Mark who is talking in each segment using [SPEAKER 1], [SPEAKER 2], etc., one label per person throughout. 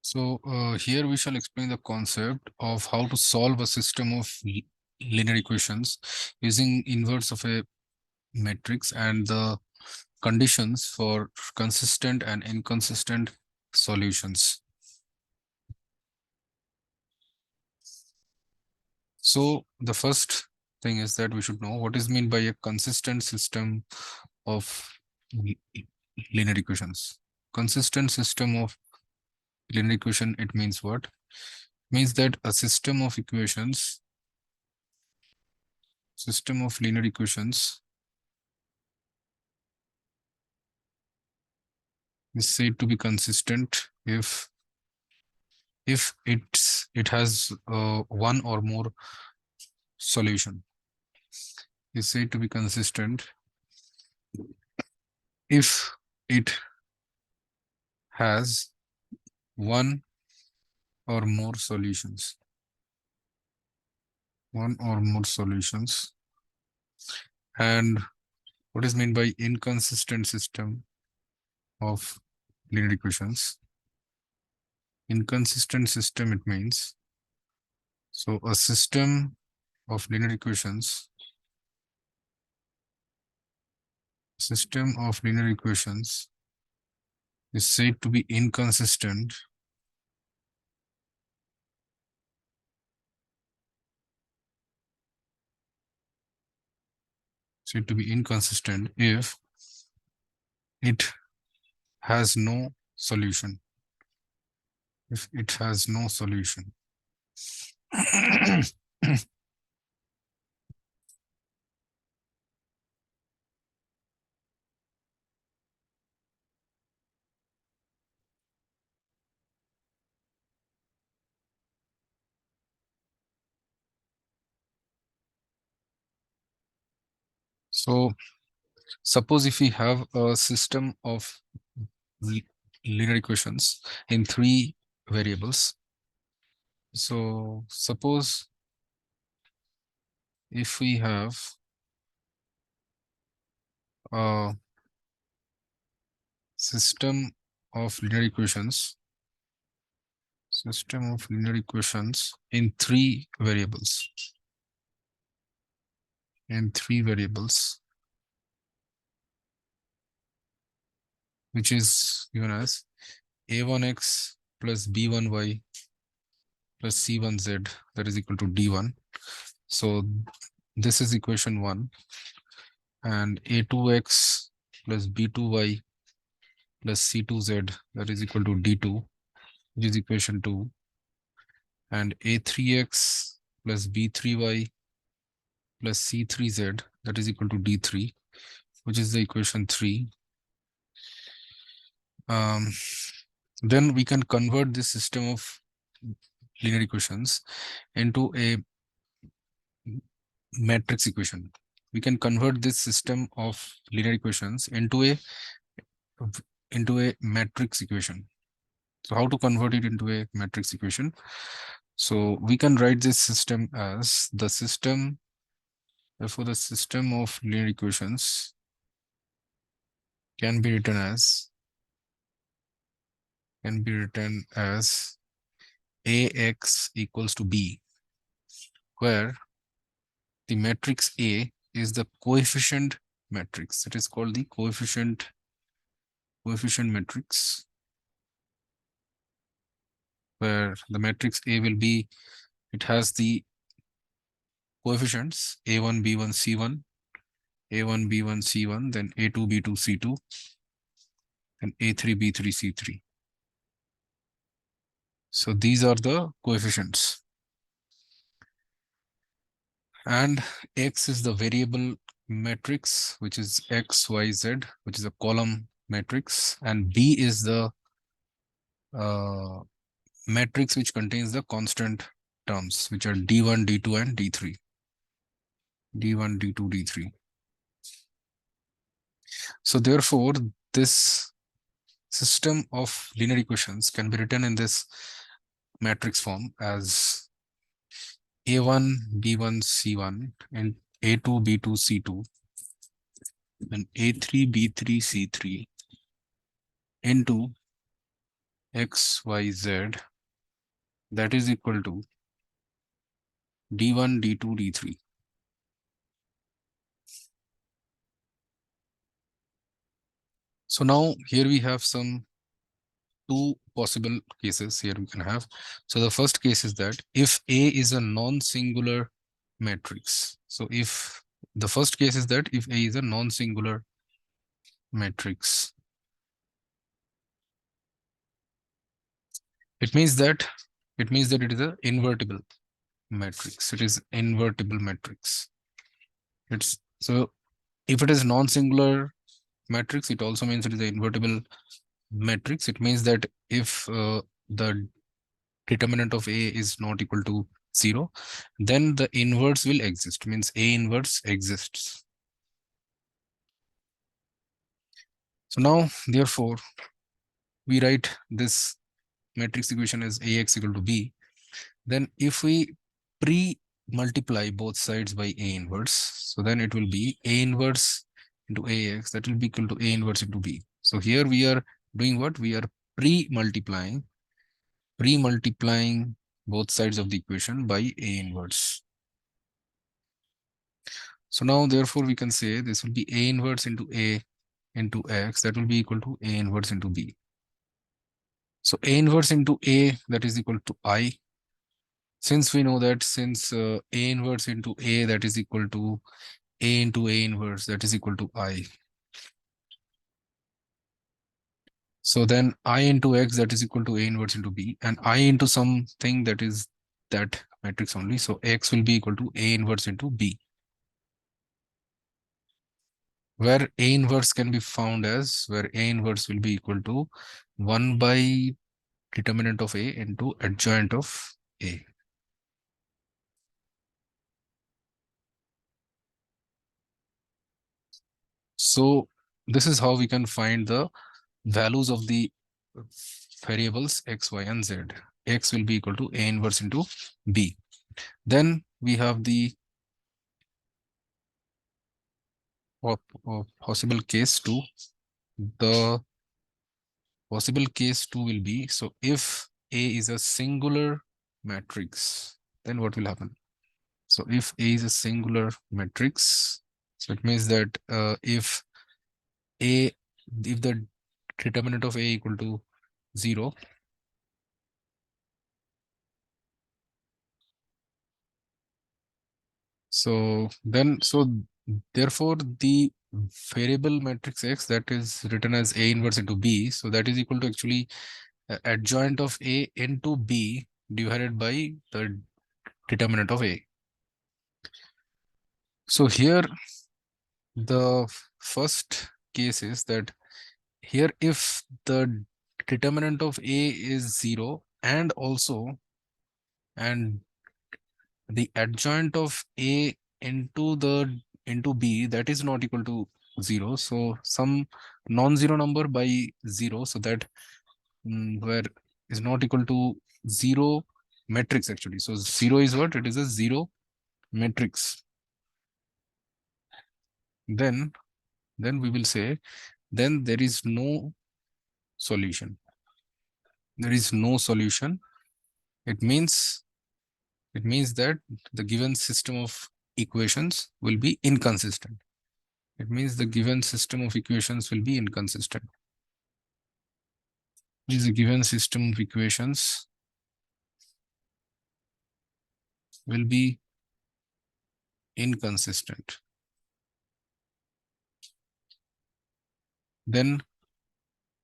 [SPEAKER 1] So here we shall explain the concept of how to solve a system of linear equations using inverse of a matrix and the conditions for consistent and inconsistent solutions. So the first thing is that we should know what is meant by a consistent system of linear equations. Consistent system of linear equation, it means what? Means that a system of linear equations is said to be consistent if it has one or more solution. Is said to be consistent if it has one or more solutions. One or more solutions. And what is meant by inconsistent system of linear equations? Inconsistent system, it means so a system of linear equations is said to be inconsistent if it has no solution. If it has no solution. So suppose if we have a system of linear equations in three variables. So suppose if we have a system of linear equations in three variables which is given as a1x plus b1y plus c1z, that is equal to d1. So this is equation 1, and a2x plus b2y plus c2z, that is equal to d2, which is equation 2, and a3x plus b3y plus c3z, that is equal to d3, which is the equation 3. Then we can convert this system of linear equations into a matrix equation. We can convert this system of linear equations into a matrix equation. So how to convert it into a matrix equation? So we can write this system as the system, therefore the system of linear equations can be written as ax equals to b, where the matrix A is the coefficient matrix. It is called the coefficient matrix, where the matrix A will be, it has the coefficients a1 b1 c1, a1 b1 c1, then a2 b2 c2, and a3 b3 c3. So these are the coefficients, and X is the variable matrix, which is X, Y, Z, which is a column matrix, and B is the matrix which contains the constant terms, which are D1, D2, and D3. D1, D2, D3. So therefore, this system of linear equations can be written in this matrix form as A1, B1, C1, and A2, B2, C2, and A3, B3, C3 into x, y, z, that is equal to d1, d2, d3. So now here we have some two possible cases here we can have. So the first case is that if A is a non-singular matrix. So if the first case is that if A is a non-singular matrix, it means that it is a invertible matrix. It is invertible matrix. It's so if it is non-singular matrix, it also means it is an invertible matrix. It means that if the determinant of A is not equal to 0, then the inverse will exist, means A inverse exists. So now, therefore, we write this matrix equation as Ax equal to B. Then if we pre-multiply both sides by A inverse, so then it will be A inverse into Ax, that will be equal to A inverse into B. So here we are doing what? We are pre-multiplying both sides of the equation by A inverse. So now therefore we can say this will be A inverse into A into X, that will be equal to A inverse into B. So A inverse into A, that is equal to I. Since we know that since A inverse into A, that is equal to A into A inverse, that is equal to I. So then I into X, that is equal to A inverse into B, and I into something that is that matrix only. So X will be equal to A inverse into B, where A inverse can be found as, where A inverse will be equal to 1 by determinant of A into adjoint of A. So this is how we can find the values of the variables x, y, and z. X will be equal to A inverse into B. Then we have the possible case 2. The possible case 2 will be, so if A is a singular matrix, then what will happen? So if A is a singular matrix, so it means that if the determinant of A equal to 0, so therefore the variable matrix X that is written as A inverse into B, so that is equal to actually adjoint of A into B divided by the determinant of A. So here the first case is that here if the determinant of A is 0 and the adjoint of A into B, that is not equal to 0, so some non-zero number by 0, so that where is not equal to 0 matrix actually. So 0 is what? It is a 0 matrix. Then we will say then there is no solution. There is no solution. It means that the given system of equations will be inconsistent. It means the given system of equations will be inconsistent. Is the given system of equations will be inconsistent. Then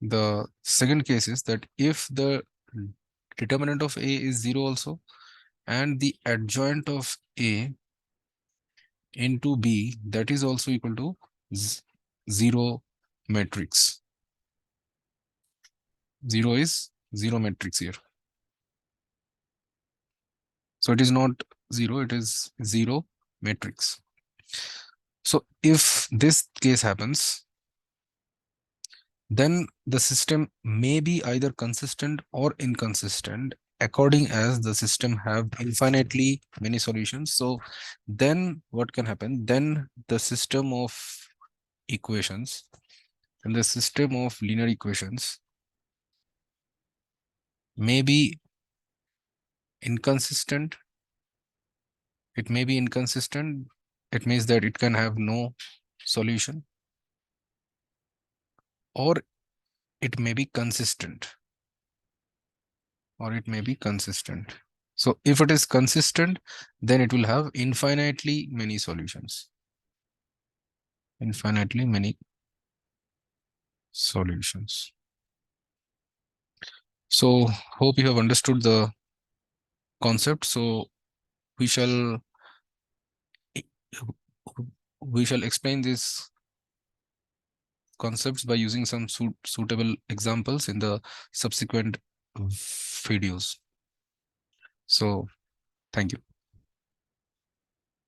[SPEAKER 1] the second case is that if the determinant of A is 0 also and the adjoint of A into B, that is also equal to 0 matrix. 0 is 0 matrix here. So it is not 0, it is 0 matrix. So if this case happens, then the system may be either consistent or inconsistent according as the system have infinitely many solutions. So then what can happen? Then the system of equations and the system of linear equations may be inconsistent. It may be inconsistent. It means that it can have no solution, or it may be consistent, or it may be consistent. So if it is consistent, then it will have infinitely many solutions. Infinitely many solutions. So hope you have understood the concept. So we shall we shall explain these concepts by using some suitable examples in the subsequent videos. So thank you.